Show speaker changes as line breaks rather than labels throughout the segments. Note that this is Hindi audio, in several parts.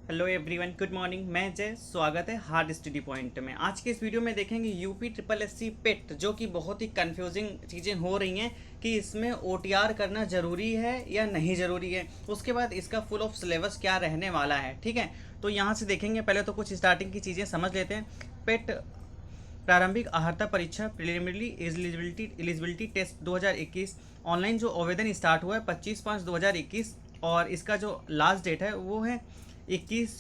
Hello everyone, good morning. मैं जय, स्वागत है हार्ड स्टडी पॉइंट में। आज के इस वीडियो में देखेंगे यूपी ट्रिपल एस सी पेट, जो कि बहुत ही कंफ्यूजिंग चीज़ें हो रही हैं कि इसमें ओटीआर करना ज़रूरी है या नहीं ज़रूरी है। उसके बाद इसका फुल ऑफ सिलेबस क्या रहने वाला है, ठीक है। तो यहाँ से देखेंगे, पहले तो कुछ स्टार्टिंग की चीज़ें समझ लेते हैं। पेट प्रारंभिक अहर्ता परीक्षा प्रिलिमिनरी एलिजिबिलिटी टेस्ट 2021 ऑनलाइन जो आवेदन स्टार्ट हुआ है 25/5/2021, और इसका जो लास्ट डेट है वो है 21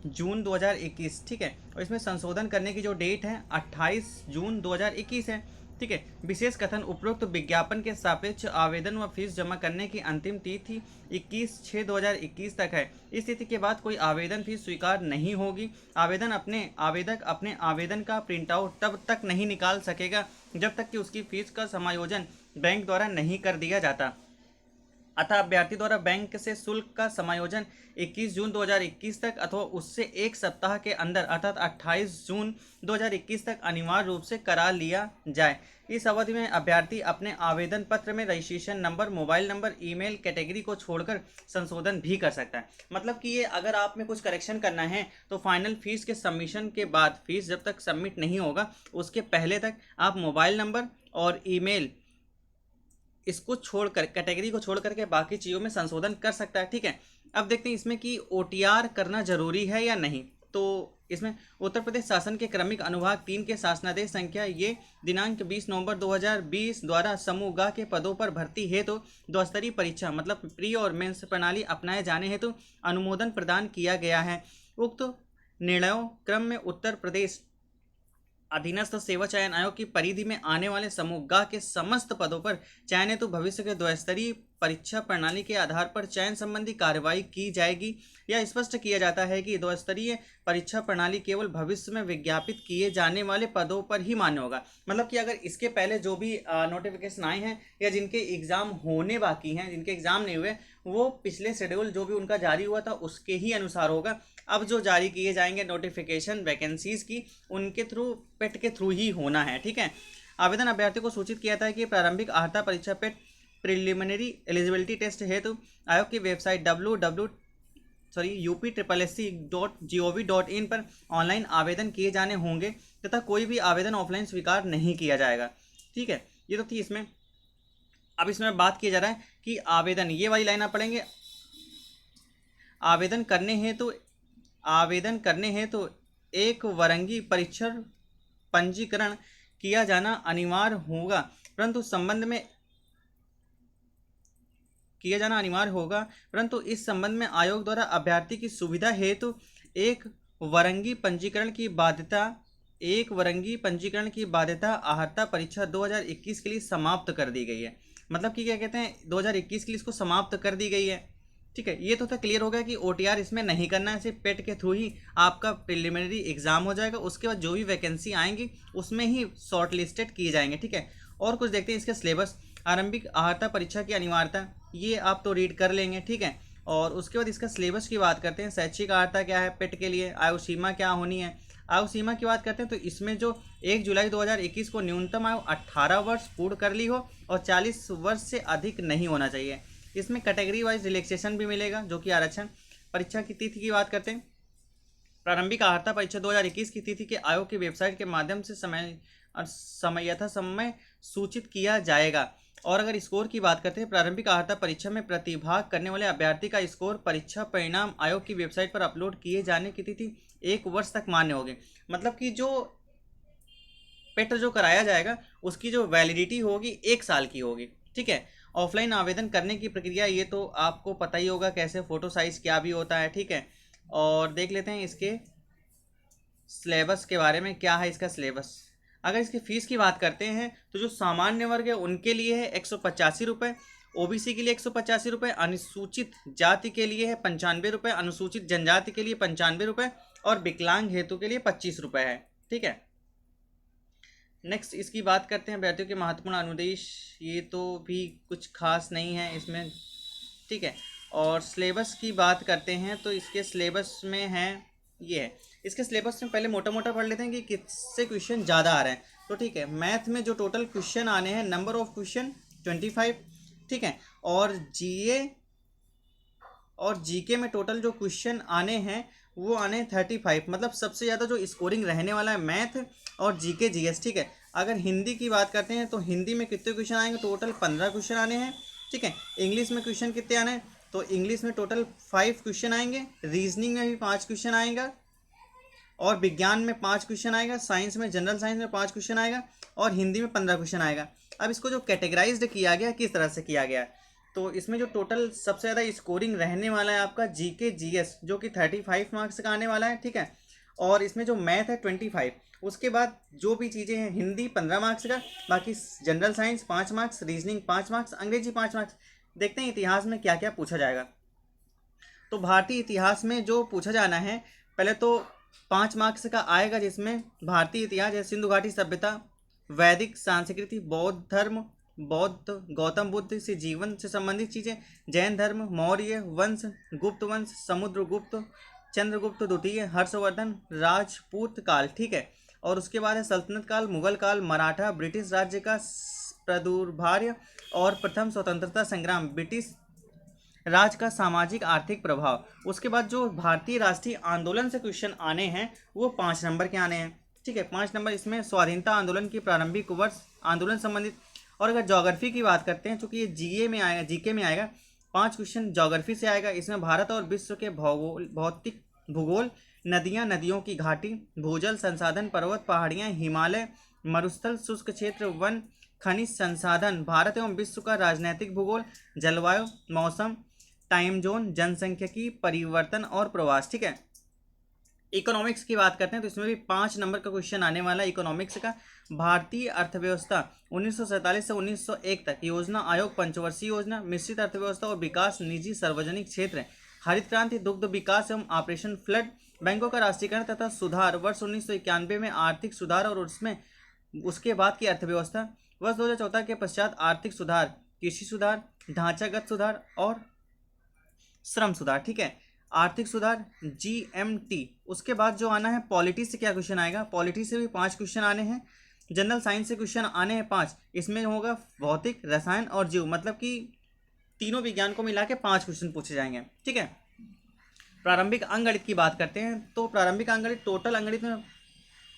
जून 2021, ठीक है। और इसमें संशोधन करने की जो डेट है 28 जून 2021 है, ठीक है। विशेष कथन उपरोक्त विज्ञापन के सापेक्ष आवेदन व फीस जमा करने की अंतिम तिथि 21/6/2021 तक है। इस तिथि के बाद कोई आवेदन फीस स्वीकार नहीं होगी। आवेदक अपने आवेदन का प्रिंट आउट तब तक नहीं निकाल सकेगा जब तक कि उसकी फीस का समायोजन बैंक द्वारा नहीं कर दिया जाता। अतः अभ्यर्थी द्वारा बैंक से शुल्क का समायोजन 21 जून 2021 तक अथवा उससे एक सप्ताह के अंदर अर्थात 28 जून 2021 तक अनिवार्य रूप से करा लिया जाए। इस अवधि में अभ्यर्थी अपने आवेदन पत्र में registration number, mobile number, email category को छोड़कर संशोधन भी कर सकता है। मतलब कि ये अगर आप में कुछ करेक्शन करना है तो फाइनल फीस के सबमिशन के बाद, फीस जब तक सबमिट नहीं होगा उसके पहले तक आप मोबाइल नंबर और ईमेल इसको छोड़कर, कैटेगरी को छोड़ करके बाकी चीज़ों में संशोधन कर सकता है, ठीक है। अब देखते हैं इसमें कि ओटीआर करना जरूरी है या नहीं। तो इसमें उत्तर प्रदेश शासन के क्रमिक अनुभाग 3 के शासनादेश संख्या ये दिनांक 20 नवंबर 2020 द्वारा समूह ग के पदों पर भर्ती हेतु दो स्तरीय परीक्षा मतलब प्री और मेंस प्रणाली अपनाए जाने हेतु अनुमोदन प्रदान किया गया है। उक्त निर्णयों क्रम में उत्तर प्रदेश अधीनस्थ सेवा चयन आयोग की परिधि में आने वाले समूह ग के समस्त पदों पर चयन हेतु भविष्य के द्विस्तरीय परीक्षा प्रणाली के आधार पर चयन संबंधी कार्रवाई की जाएगी। यह स्पष्ट किया जाता है कि द्विस्तरीय परीक्षा प्रणाली केवल भविष्य में विज्ञापित किए जाने वाले पदों पर ही मान्य होगा। मतलब कि अगर इसके पहले जो भी नोटिफिकेशन आए हैं या जिनके एग्जाम होने बाकी हैं, जिनके एग्जाम नहीं हुए, वो पिछले शेड्यूल जो भी उनका जारी हुआ था उसके ही अनुसार होगा। अब जो जारी किए जाएंगे नोटिफिकेशन वैकेंसीज की, उनके थ्रू पेट के थ्रू ही होना है, ठीक है। आवेदन अभ्यर्थी को सूचित किया था कि प्रारंभिक अहर्ता परीक्षा पेट प्रिलिमिनरी एलिजिबिलिटी टेस्ट हेतु आयोग की वेबसाइट UP SSC.gov.in पर ऑनलाइन आवेदन किए जाने होंगे तथा कोई भी आवेदन ऑफलाइन स्वीकार नहीं किया जाएगा, ठीक है। ये तो थी इसमें। अब इसमें बात किया जा रहा है कि आवेदन, ये वाली लाइन आप पढ़ेंगे, आवेदन करने हेतु एक वरंगी परीक्षण पंजीकरण किया जाना अनिवार्य होगा, परंतु इस संबंध में आयोग द्वारा अभ्यर्थी की सुविधा हेतु एक वरंगी पंजीकरण की बाध्यता अहर्ता परीक्षा 2021 के लिए समाप्त कर दी गई है। मतलब कि क्या कहते हैं, 2021 के लिए इसको समाप्त कर दी गई है, ठीक है। ये तो था, क्लियर हो गया कि ओटीआर इसमें नहीं करना है, सिर्फ पेट के थ्रू ही आपका प्रिलिमिनरी एग्जाम हो जाएगा। उसके बाद जो भी वैकेंसी आएंगी उसमें ही शॉर्ट लिस्टेड किए जाएंगे, ठीक है। और कुछ देखते हैं इसका सिलेबस। आरंभिक अहर्ता परीक्षा की अनिवार्यता, ये आप तो रीड कर लेंगे, ठीक है। और उसके बाद इसका सिलेबस की बात करते हैं। शैक्षिक अहर्ता क्या है पेट के लिए, आयु सीमा क्या होनी है। आयु सीमा की बात करते हैं तो इसमें जो 1 जुलाई 2021 को न्यूनतम आयु 18 वर्ष पूर्ण कर ली हो और 40 वर्ष से अधिक नहीं होना चाहिए। इसमें कैटेगरी वाइज रिलैक्सेशन भी मिलेगा, जो कि आरक्षण। परीक्षा की तिथि की बात करते हैं। प्रारंभिक अहर्ता परीक्षा 2021 की तिथि के आयोग की वेबसाइट के माध्यम से समय सूचित किया जाएगा। और अगर स्कोर की बात करते हैं, प्रारंभिक अहर्ता परीक्षा में प्रतिभाग करने वाले अभ्यर्थी का स्कोर परीक्षा परिणाम आयोग की वेबसाइट पर अपलोड किए जाने की तिथि 1 वर्ष तक मान्य होगी। मतलब कि जो पेट जो कराया जाएगा उसकी जो वैलिडिटी होगी 1 साल की होगी, ठीक है। ऑफलाइन आवेदन करने की प्रक्रिया, ये तो आपको पता ही होगा कैसे, फोटो साइज क्या भी होता है, ठीक है। और देख लेते हैं इसके सिलेबस के बारे में, क्या है इसका सिलेबस। अगर इसकी फ़ीस की बात करते हैं तो जो सामान्य वर्ग है उनके लिए है 185 रुपये, ओबीसी के लिए 185 रुपये, अनुसूचित जाति के लिए है 95 रुपये, अनुसूचित जनजाति के लिए 95 रुपये और विकलांग हेतु के लिए 25 रुपये है, ठीक है। नेक्स्ट इसकी बात करते हैं अभ्यर्थियों के महत्वपूर्ण अनुदेश, ये तो भी कुछ खास नहीं है इसमें, ठीक है। और सिलेबस की बात करते हैं तो इसके सिलेबस में है, ये है। इसके सिलेबस में पहले मोटा मोटा पढ़ लेते हैं कि किससे क्वेश्चन ज़्यादा आ रहे हैं। तो ठीक है, मैथ में जो टोटल क्वेश्चन आने हैं, नंबर ऑफ क्वेश्चन 25, ठीक है। और जीए और जीके में टोटल जो क्वेश्चन आने हैं वो आने 35, मतलब सबसे ज़्यादा जो स्कोरिंग रहने वाला है मैथ और जीके जीएस, ठीक है। अगर हिंदी की बात करते हैं तो हिंदी में कितने क्वेश्चन आएंगे, टोटल 15 क्वेश्चन आने हैं, ठीक है। इंग्लिश में क्वेश्चन कितने आने हैं, तो इंग्लिश में टोटल 5 क्वेश्चन आएंगे, रीजनिंग में भी 5 क्वेश्चन आएगा, और विज्ञान में 5 क्वेश्चन आएगा, साइंस में, जनरल साइंस में 5 क्वेश्चन आएगा, और हिंदी में 15 क्वेश्चन आएगा। अब इसको जो कैटेगराइज्ड किया गया, किस तरह से किया गया है, तो इसमें जो टोटल सबसे ज़्यादा स्कोरिंग रहने वाला है आपका जीके जीएस, जो कि 35 मार्क्स का आने वाला है, ठीक है। और इसमें जो मैथ है 25, उसके बाद जो भी चीज़ें हैं, हिंदी 15 मार्क्स का, बाकी general science 5 marks, reasoning 5 marks, अंग्रेजी 5 मार्क्स। देखते हैं इतिहास में क्या क्या पूछा जाएगा। तो भारतीय इतिहास में जो पूछा जाना है, पहले तो 5 मार्क्स का आएगा, जिसमें भारतीय इतिहास जैसे सिंधु घाटी सभ्यता, वैदिक संस्कृति, बौद्ध धर्म, बौद्ध गौतम बुद्ध से जीवन से संबंधित चीज़ें, जैन धर्म, मौर्य वंश, गुप्त वंश, समुद्रगुप्त, चंद्रगुप्त द्वितीय, हर्षवर्धन, राजपूत काल, ठीक है। और उसके बाद है सल्तनत काल, मुगल काल, मराठा, ब्रिटिश राज्य का प्रादुर्भाव और प्रथम स्वतंत्रता संग्राम, ब्रिटिश राज का सामाजिक आर्थिक प्रभाव। उसके बाद जो भारतीय राष्ट्रीय आंदोलन से क्वेश्चन आने हैं वो 5 नंबर के आने हैं, ठीक है। 5 नंबर, इसमें स्वाधीनता आंदोलन की प्रारंभिक वर्ष, आंदोलन संबंधित। और अगर ज्योग्राफी की बात करते हैं, चूँकि ये जीए में आएगा, जीके में आएगा, 5 क्वेश्चन ज्योग्राफी से आएगा। इसमें भारत और विश्व के भौतिक भूगोल, नदियाँ, नदियों की घाटी, भूजल संसाधन, पर्वत, पहाड़ियाँ, हिमालय, मरुस्थल, शुष्क क्षेत्र, वन, खनिज संसाधन, भारत एवं विश्व का राजनैतिक भूगोल, जलवायु, मौसम, टाइम जोन, जनसंख्यिकी परिवर्तन और प्रवास, ठीक है। इकोनॉमिक्स की बात करते हैं तो इसमें भी 5 नंबर का क्वेश्चन आने वाला है इकोनॉमिक्स का। भारतीय अर्थव्यवस्था 1947 से 1901 तक, योजना आयोग, पंचवर्षीय योजना, मिश्रित अर्थव्यवस्था और विकास, निजी सार्वजनिक क्षेत्र, हरित क्रांति, दुग्ध विकास एवं ऑपरेशन फ्लड, बैंकों का राष्ट्रीयकरण तथा सुधार, वर्ष 1991 में आर्थिक सुधार और उसमें उसके बाद की अर्थव्यवस्था, वर्ष 2014 के पश्चात आर्थिक सुधार, कृषि सुधार, ढांचागत सुधार और श्रम सुधार, ठीक है। आर्थिक सुधार जीएमटी। उसके बाद जो आना है पॉलिटी से क्या क्वेश्चन आएगा, पॉलिटी से भी 5 क्वेश्चन आने हैं। जनरल साइंस से क्वेश्चन आने हैं 5, इसमें होगा भौतिक, रसायन और जीव, मतलब कि तीनों विज्ञान को मिला के 5 क्वेश्चन पूछे जाएंगे, ठीक है। प्रारंभिक अंकगणित की बात करते हैं तो प्रारंभिक अंकगणित, टोटल अंकगणित में,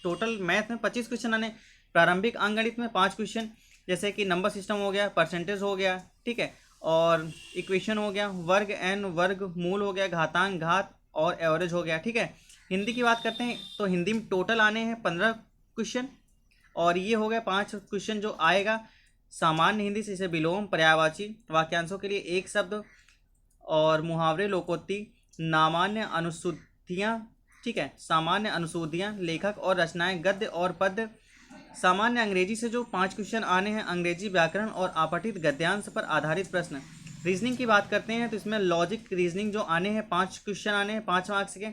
टोटल मैथ में 25 क्वेश्चन आने, प्रारंभिक अंकगणित में 5 क्वेश्चन, जैसे कि नंबर सिस्टम हो गया, परसेंटेज हो गया, ठीक है, और इक्वेशन हो गया, वर्ग एन, वर्ग मूल हो गया, घातांक, घात और एवरेज हो गया, ठीक है। हिंदी की बात करते हैं तो हिंदी में टोटल आने हैं 15 क्वेश्चन, और ये हो गया 5 क्वेश्चन जो आएगा सामान्य हिंदी से, जैसे विलोम, पर्यायवाची, वाक्यांशों के लिए एक शब्द और मुहावरे, लोकोक्ति, नामान्य अनुसूतियाँ, ठीक है, सामान्य अनुसूदियाँ, लेखक और रचनाएं, गद्य और पद्य। सामान्य अंग्रेजी से जो 5 क्वेश्चन आने हैं, अंग्रेजी व्याकरण और अपठित गद्यांश पर आधारित प्रश्न। रीजनिंग की बात करते हैं तो इसमें लॉजिक रीजनिंग जो आने हैं, 5 क्वेश्चन आने हैं 5 मार्क्स के।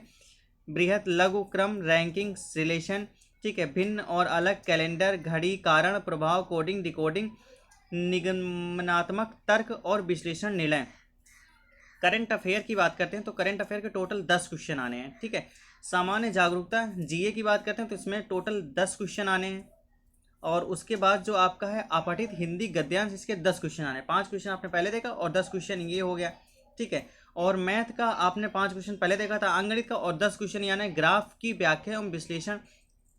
बृहत, लघु, क्रम, रैंकिंग, रिलेशन, ठीक है, भिन्न और अलग, कैलेंडर, घड़ी, कारण, प्रभाव, कोडिंग, डिकोडिंग, निगमनात्मक तर्क और विश्लेषण, निर्णय। करंट अफेयर की बात करते हैं तो करंट अफेयर के टोटल 10 क्वेश्चन आने हैं, ठीक है। सामान्य जागरूकता जीए की बात करते हैं तो इसमें टोटल 10 क्वेश्चन आने हैं, और उसके बाद जो आपका है अपठित हिंदी गद्यांश, इसके 10 क्वेश्चन आने हैं। 5 क्वेश्चन आपने पहले देखा और 10 क्वेश्चन ये हो गया, ठीक है। और मैथ का आपने 5 क्वेश्चन पहले देखा था, अंकगणित का, और 10 क्वेश्चन यानी ग्राफ की व्याख्या एवं विश्लेषण,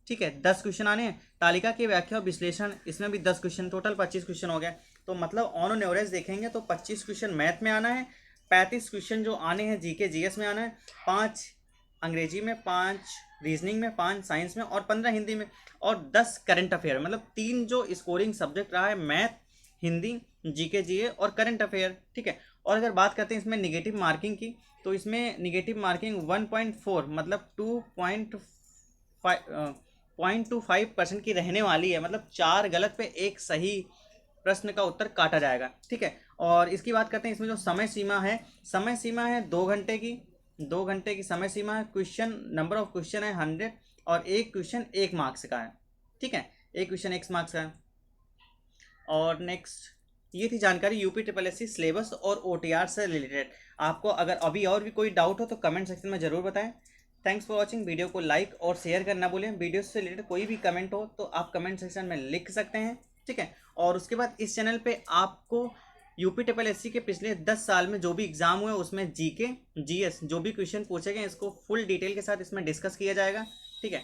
ठीक है, 10 क्वेश्चन आने हैं। तालिका की व्याख्या और विश्लेषण, इसमें भी 10 क्वेश्चन, टोटल 25 क्वेश्चन हो गया। तो मतलब ऑन एवरेज देखेंगे तो 25 क्वेश्चन मैथ में आना है, 35 क्वेश्चन जो आने हैं जीके जीएस में आना है, 5 अंग्रेजी में, 5 रीजनिंग में, 5 साइंस में और 15 हिंदी में, और 10 करंट अफेयर, मतलब 3 जो स्कोरिंग सब्जेक्ट रहा है, मैथ, हिंदी, जीके जीए और करंट अफेयर, ठीक है। और अगर बात करते हैं इसमें निगेटिव मार्किंग की, तो इसमें निगेटिव मार्किंग 1.4 मतलब 0.25% की रहने वाली है, मतलब 4 गलत पे 1 सही प्रश्न का उत्तर काटा जाएगा, ठीक है। और इसकी बात करते हैं, इसमें जो समय सीमा है, समय सीमा है 2 घंटे की, 2 घंटे की समय सीमा है। क्वेश्चन, नंबर ऑफ क्वेश्चन है 100, और एक क्वेश्चन 1 मार्क्स का है, ठीक है, एक क्वेश्चन 1 मार्क्स का है। और नेक्स्ट, ये थी जानकारी UP triple S C syllabus और ओटीआर से रिलेटेड। आपको अगर अभी और भी कोई डाउट हो तो कमेंट सेक्शन में ज़रूर बताएं। Thanks for watching. वीडियो को लाइक और शेयर करना भूलें। वीडियो से रिलेटेड कोई भी कमेंट हो तो आप कमेंट सेक्शन में लिख सकते हैं, ठीक है। और उसके बाद इस चैनल पे आपको यूपी ट्रिपल एससी के पिछले 10 साल में जो भी एग्जाम हुए उसमें जीके जीएस जो भी क्वेश्चन पूछे गए इसको फुल डिटेल के साथ इसमें डिस्कस किया जाएगा। ठीक है,